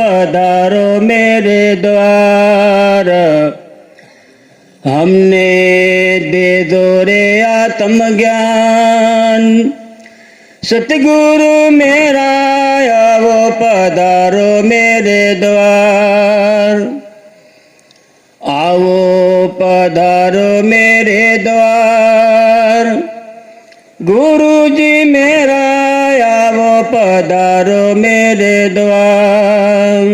पधारो मेरे द्वार। हमने दे दो रे आत्म ज्ञान, सतगुरु मेरा आओ पधारो मेरे द्वार। आओ पधारो मेरे द्वार, गुरु जी मेरा आओ पधारो मेरे द्वार।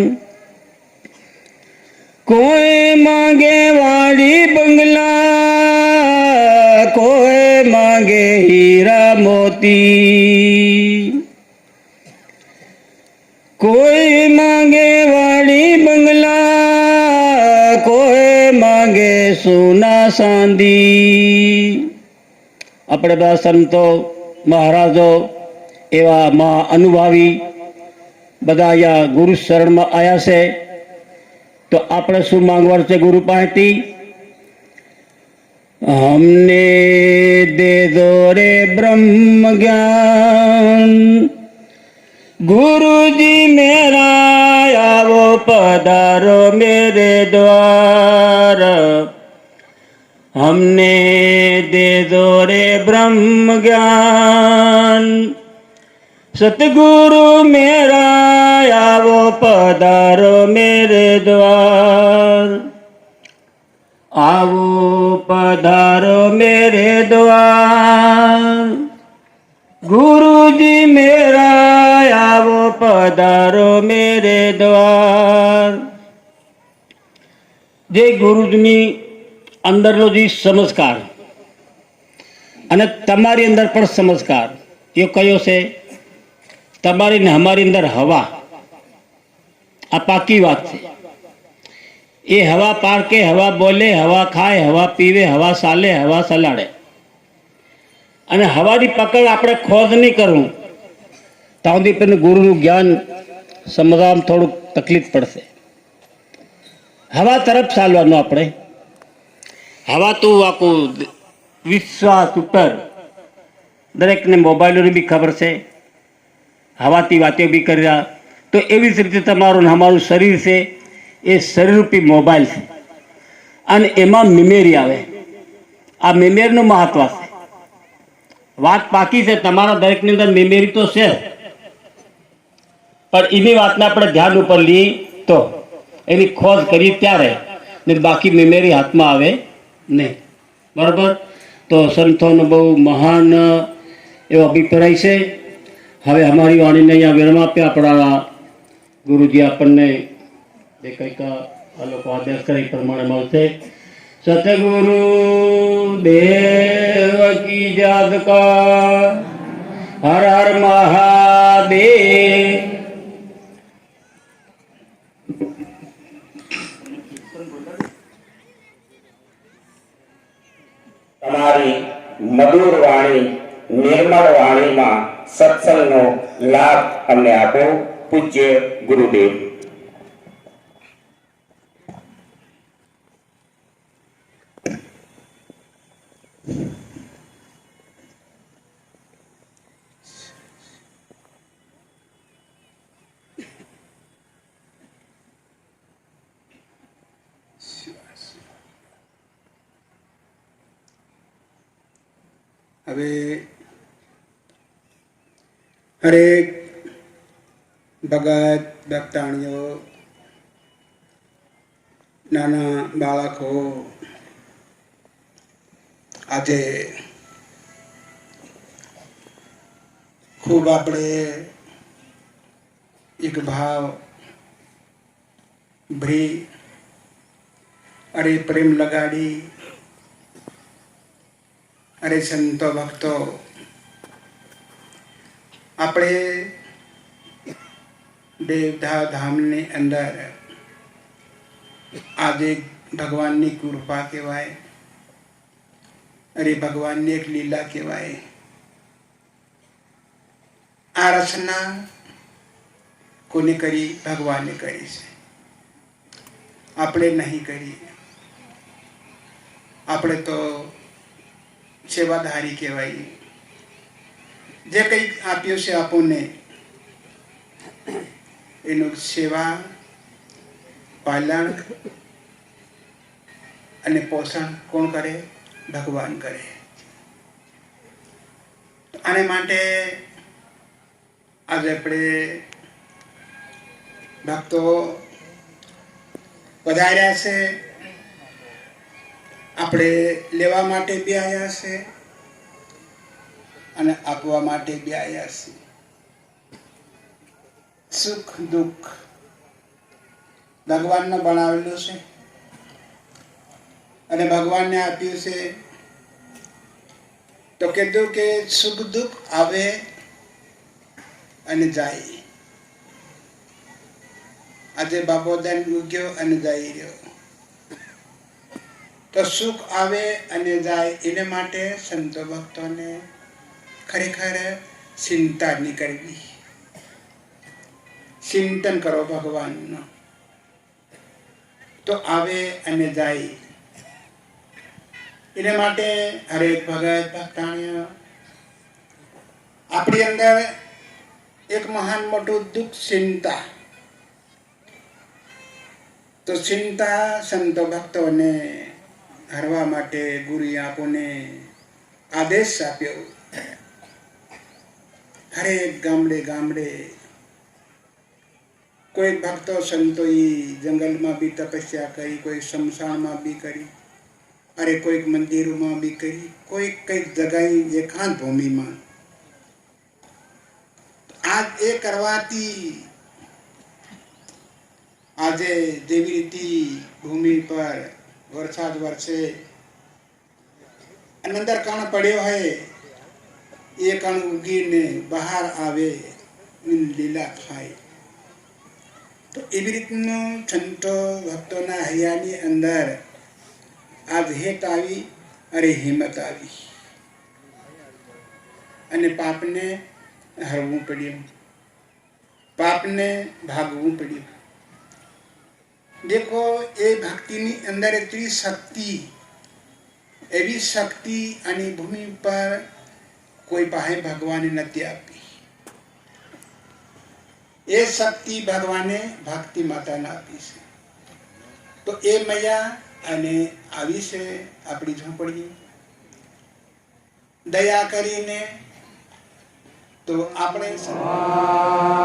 कोई मांगे वाड़ी बंगला, कोई मांगे हीरा मोती, कोई मांगे वाड़ी बंगला, कोई मांगे सोना चांदी। अपने बड़ा संतो महाराजो एवा महा अनुभवी बधा या गुरु शरण में आया से, तो આપણે શું માંગવાનું છે ગુરુ પાસેથી? हमने दे दो रे ब्रह्म ज्ञान, गुरु जी मेरा आओ पधारो मेरे द्वार। हमने दे दो रे ब्रह्म ज्ञान, सतगुरु मेरा आओ पधारो मेरे द्वार। आओ पधारो मेरे द्वार, गुरु जी मेरा आओ पधारो मेरे द्वार। जे गुरुजी अंदरनो जी समझकार अने तमारी अंदर पण समझकार ये कयो छे? तमारी ने हमारी अंदर हवा, आ पाकी बात है। ये हवा पार के हवा बोले, हवा खाए, हवा पीवे, हवा साले, हवा सलाड़े। अने हवानी पकड़ आपणे खोज नहीं करूं ताउदी पे गुरु ज्ञान समझवा थोड़ू तकलीफ पड़से। हवा तरफ चालवानुं आपणे। हवा तो आखू विश्वास उपर दरेक ने मोबाइल भी खबर से, हवाती बातें भी कर रहा। तो एवी रीते तमारू हमारू शरीर से ये शरीर रूपी मोबाइल से अने एमां मेमोरी आवे। आ मेमोरीनुं महत्व छे। बात पाकी है, तमारा दरेकनी अंदर मेमोरी तो है, पर एनी वातने आपणे ध्यान उपर ली तो एनी खोज करी त्यारे, ने बाकी मेमोरी हाथ में आवे नहीं। बराबर? तो संतों बहु महान एवं अभिप्राय से हवे हमारी वाणी ने अँ विराम आप्या। अपना गुरुजी आपने कंईक आ लोग आदेश करे प्रमाणे मळशे। सतगुरु देव की जादकार, हर हर महादेव। તમારી મધુર વાણી, નિર્મળ વાણીમાં સત્સંગનો લાભ અમને આપો પૂજ્ય ગુરુદેવ। હવે હરેક ભગત ભક્તાણીઓ, નાના બાળકો આજે ખૂબ આપણે એક ભાવ ભરી અરે પ્રેમ લગાડી अरे संतो भक्तो अपने देवधा धाम ने अंदर आज एक भगवान की कृपा कहवाय। अरे भगवान ने एक लीला कहवाय। आ रचना कोने करी? भगवान ने करी से, आपणे नहीं करी। आपणे तो सेवाधारी कहवाय। जे कई आप्यो से आपने एनो सेवा પાલન અને પોષણ કોણ કરે? ભગવાન કરે. આને માટે આજે આપણે ભક્તો પધાર્યા છે, આપણે લેવા માટે બી આવ્યા છે અને આપવા માટે બી આવ્યા છે. સુખ દુઃખ ભગવાનને બનાવેલું છે અને ભગવાનને આપ્યું છે. તો કીધું કે સુખ દુઃખ આવે અને જાય. આજે બાબોદાન ઉગ્યો અને જઈ રહ્યો. તો સુખ આવે અને જાય એને માટે સંતો ભક્તોને ખરેખર ચિંતા નહીં કરવી. ચિંતન કરો ભગવાનનું, તો આવે અને જાય. એને માટે હરેક ભગત ભક્તાણીઓ આપણી અંદર એક મહાન મોટું દુઃખ ચિંતા. તો ચિંતા સંતો ભક્તોને હરવા માટે ગુરુએ આપણને આદેશ આપ્યો. હરેક ગામડે ગામડે કોઈ ભક્તો સંતોએ જંગલમાં બી તપસ્યા કરી, કોઈ શમશાનમાં બી કરી, અરે કોઈક મંદિરોમાં બી કરી, કોઈ કઈક જગાઈ એકાંત ભૂમિમાં. આજ એ કરવાથી આજે જેવી રીતે ભૂમિ પર વરસાદ વરસે અને અંદર કણ પડ્યો હોય એ કણ ઉગીને બહાર આવે, લીલા થાય. તો એવી રીતનું સંતો ભક્તોના હૈયાની અંદર આજ હેત આવી, અરે હિંમત આવી અને પાપને હરવું પડ્યું, પાપને ભાગવું પડ્યું. દેખો એ ભક્તિની અંદર એટલી શક્તિ, એવી શક્તિ અને ભૂમિ પર કોઈ પાસે ભગવાને નથી આપી. એ શક્તિ ભગવાને ભક્તિ માતાને આપી છે. તો એ મૈયા અને આવી છે આપણી ઝૂંપડી. દયા કરીને તો આપણે સ્વાહા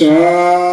Sha